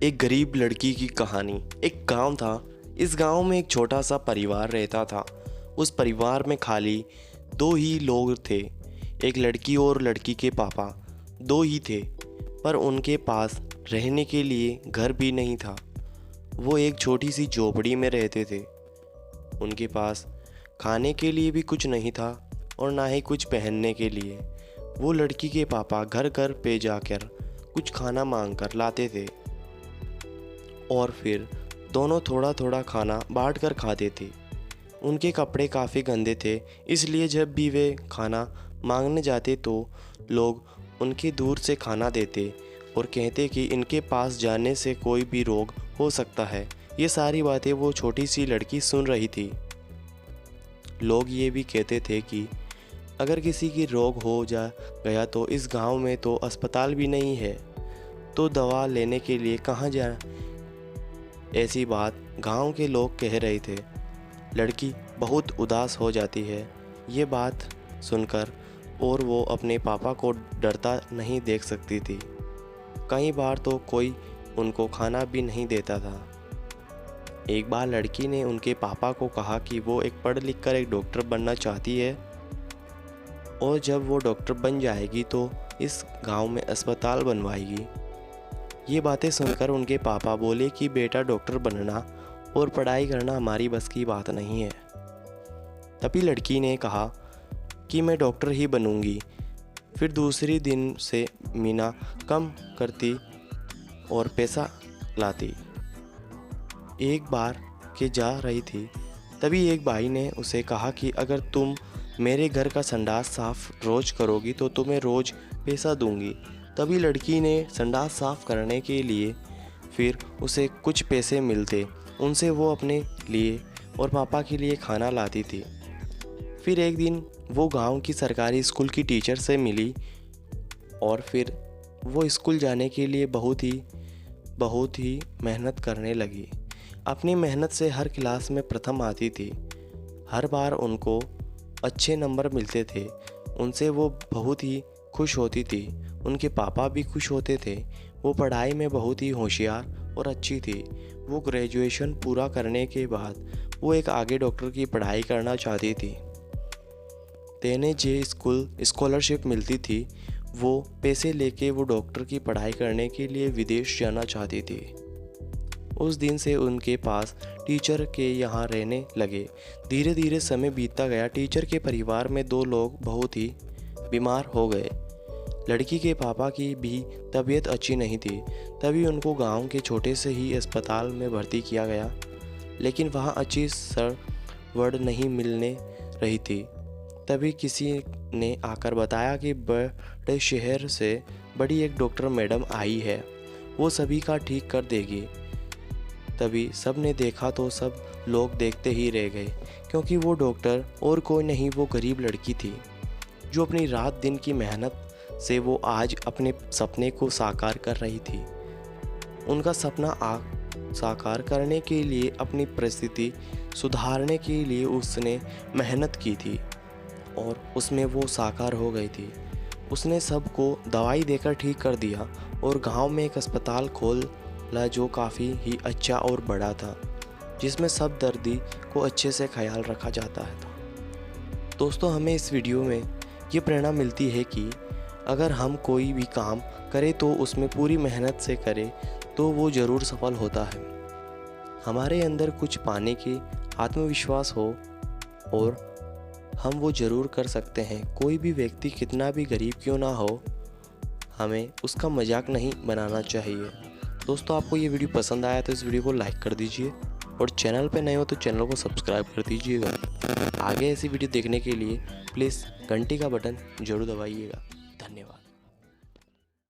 एक गरीब लड़की की कहानी। एक गांव था। इस गांव में एक छोटा सा परिवार रहता था। उस परिवार में खाली दो ही लोग थे। एक लड़की और लड़की के पापा दो ही थे, पर उनके पास रहने के लिए घर भी नहीं था। वो एक छोटी सी झोपड़ी में रहते थे। उनके पास खाने के लिए भी कुछ नहीं था और ना ही कुछ पहनने के लिए। वो लड़की के पापा घर घर पे जाकर कुछ खाना मांग कर लाते थे और फिर दोनों थोड़ा थोड़ा खाना बांट कर खाते थे। उनके कपड़े काफ़ी गंदे थे, इसलिए जब भी वे खाना मांगने जाते तो लोग उनके दूर से खाना देते और कहते कि इनके पास जाने से कोई भी रोग हो सकता है। ये सारी बातें वो छोटी सी लड़की सुन रही थी। लोग ये भी कहते थे कि अगर किसी की रोग हो गया तो इस गांव में तो अस्पताल भी नहीं है, तो दवा लेने के लिए कहाँ जाए। ऐसी बात गांव के लोग कह रहे थे। लड़की बहुत उदास हो जाती है ये बात सुनकर, और वो अपने पापा को डरता नहीं देख सकती थी। कई बार तो कोई उनको खाना भी नहीं देता था। एक बार लड़की ने उनके पापा को कहा कि वो एक पढ़ लिख कर एक डॉक्टर बनना चाहती है और जब वो डॉक्टर बन जाएगी तो इस गांव में अस्पताल बनवाएगी। ये बातें सुनकर उनके पापा बोले कि बेटा, डॉक्टर बनना और पढ़ाई करना हमारी बस की बात नहीं है। तभी लड़की ने कहा कि मैं डॉक्टर ही बनूंगी। फिर दूसरी दिन से मीना कम करती और पैसा लाती। एक बार के जा रही थी, तभी एक भाई ने उसे कहा कि अगर तुम मेरे घर का संडास साफ रोज करोगी तो तुम्हें रोज पैसा दूंगी। तभी लड़की ने संडास साफ करने के लिए फिर उसे कुछ पैसे मिलते, उनसे वो अपने लिए और पापा के लिए खाना लाती थी। फिर एक दिन वो गांव की सरकारी स्कूल की टीचर से मिली और फिर वो स्कूल जाने के लिए बहुत ही मेहनत करने लगी। अपनी मेहनत से हर क्लास में प्रथम आती थी। हर बार उनको अच्छे नंबर मिलते थे। उनसे वो बहुत ही खुश होती थी। उनके पापा भी खुश होते थे। वो पढ़ाई में बहुत ही होशियार और अच्छी थी। वो ग्रेजुएशन पूरा करने के बाद वो एक आगे डॉक्टर की पढ़ाई करना चाहती थी। तेने जे स्कूल स्कॉलरशिप मिलती थी, वो पैसे लेके वो डॉक्टर की पढ़ाई करने के लिए विदेश जाना चाहती थी। उस दिन से उनके पास टीचर के यहाँ रहने लगे। धीरे धीरे समय बीतता गया। टीचर के परिवार में दो लोग बहुत ही बीमार हो गए। लड़की के पापा की भी तबीयत अच्छी नहीं थी। तभी उनको गांव के छोटे से ही अस्पताल में भर्ती किया गया, लेकिन वहाँ अच्छी सवड़ नहीं मिलने रही थी। तभी किसी ने आकर बताया कि बड़े शहर से बड़ी एक डॉक्टर मैडम आई है, वो सभी का ठीक कर देगी। तभी सब ने देखा तो सब लोग देखते ही रह गए, क्योंकि वो डॉक्टर और कोई नहीं, वो गरीब लड़की थी जो अपनी रात दिन की मेहनत से वो आज अपने सपने को साकार कर रही थी। उनका सपना साकार करने के लिए, अपनी परिस्थिति सुधारने के लिए उसने मेहनत की थी और उसमें वो साकार हो गई थी। उसने सबको दवाई देकर ठीक कर दिया और गांव में एक अस्पताल खोला जो काफ़ी ही अच्छा और बड़ा था, जिसमें सब दर्दी को अच्छे से ख्याल रखा जाता है। दोस्तों, हमें इस वीडियो में ये प्रेरणा मिलती है कि अगर हम कोई भी काम करें तो उसमें पूरी मेहनत से करें तो वो ज़रूर सफल होता है। हमारे अंदर कुछ पाने की आत्मविश्वास हो और हम वो ज़रूर कर सकते हैं। कोई भी व्यक्ति कितना भी गरीब क्यों ना हो, हमें उसका मजाक नहीं बनाना चाहिए। दोस्तों, आपको ये वीडियो पसंद आया तो इस वीडियो को लाइक कर दीजिए और चैनल पे नए हो तो चैनल को सब्सक्राइब कर दीजिएगा। आगे ऐसी वीडियो देखने के लिए प्लीज़ घंटी का बटन जरूर दबाइएगा। धन्यवाद।